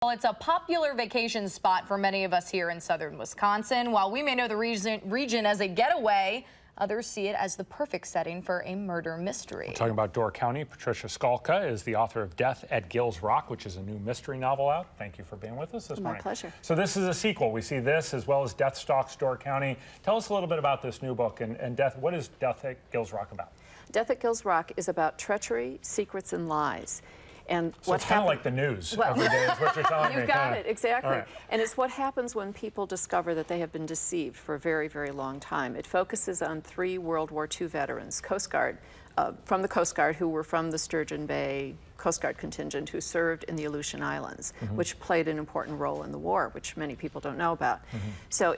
Well, it's a popular vacation spot for many of us here in southern Wisconsin. While we may know the region as a getaway, others see it as the perfect setting for a murder mystery. We're talking about Door County. Patricia Skalka is the author of Death at Gills Rock, which is a new mystery novel out. Thank you for being with us this morning. My pleasure. So this is a sequel. We see this as well as Death Stalks Door County. Tell us a little bit about this new book and Death. What is Death at Gills Rock about? Death at Gills Rock is about treachery, secrets, and lies. And so it's kind of like the news every day is what you're telling me. You've got it, exactly. Right. And it's what happens when people discover that they have been deceived for a very, very long time. It focuses on 3 World War II veterans, Coast Guard, from the Coast Guard, who were from the Sturgeon Bay Coast Guard contingent, who served in the Aleutian Islands, which played an important role in the war, which many people don't know about. So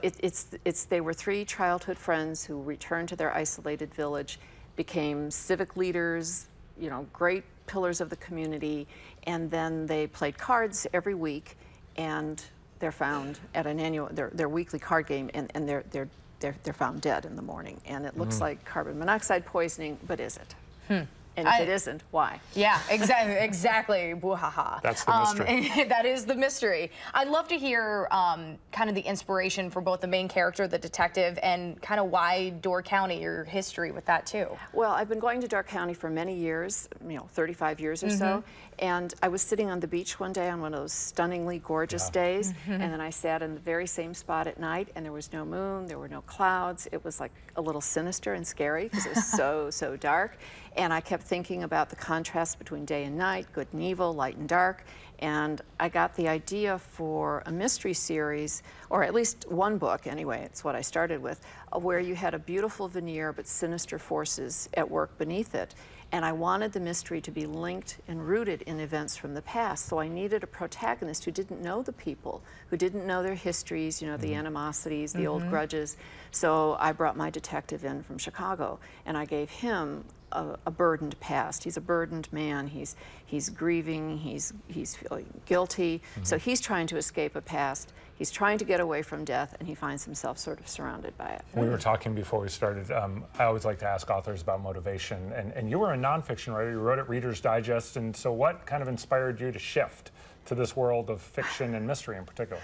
they were 3 childhood friends who returned to their isolated village, became civic leaders, you know, great pillars of the community, and then they played cards every week, and they're found at an annual their weekly card game, and they're found dead in the morning, and it looks like carbon monoxide poissoning, but is it? And if it isn't, why? Yeah, exactly. Boo-ha-ha. That's the mystery. That is the mystery. I'd love to hear kind of the inspiration for both the main character, the detective, and kind of why Door County, your history with that too. Well, I've been going to Door County for many years, 35 years or so, and I was sitting on the beach one day on one of those stunningly gorgeous days, and then I sat in the very same spot at night, and there was no moon, there were no clouds. It was like a little sinister and scary because it was so dark, and I kept thinking about the contrast between day and night, good and evil, light and dark, and I got the idea for a mystery series, or at least one book anyway, it's what I started with, where you had a beautiful veneer but sinister forces at work beneath it. And I wanted the mystery to be linked and rooted in events from the past. So I needed a protagonist who didn't know the people, who didn't know their histories, you know, the animosities, the old grudges. So I brought my detective in from Chicago, and I gave him a burdened past. He's a burdened man. He's grieving. He's feeling guilty. So he's trying to escape a past. He's trying to get away from death, and he finds himself sort of surrounded by it. We were talking before we started. I always like to ask authors about motivation, and you were a nonfiction writer. You wrote at Reader's Digest, and so what kind of inspired you to shift to this world of fiction and mystery in particular?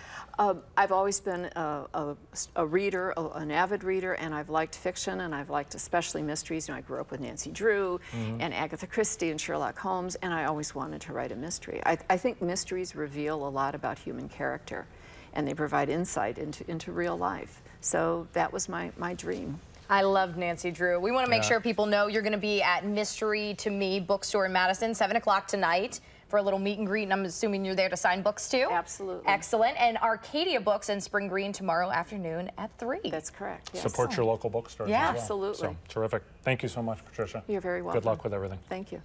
I've always been a reader, an avid reader, and I've liked fiction, and I've liked especially mysteries. You know, I grew up with Nancy Drew and Agatha Christie and Sherlock Holmes, and I always wanted to write a mystery. I think mysteries reveal a lot about human character, and they provide insight into real life. So that was my dream. I love Nancy Drew. We want to make sure people know you're going to be at Mystery to Me Bookstore in Madison, 7 o'clock tonight for a little meet and greet, and I'm assuming you're there to sign books too? Absolutely. Excellent. And Arcadia Books in Spring Green tomorrow afternoon at 3. That's correct, yes. Support your local bookstores as well. Absolutely. So, terrific. Thank you so much, Patricia. You're very welcome. Good luck with everything. Thank you.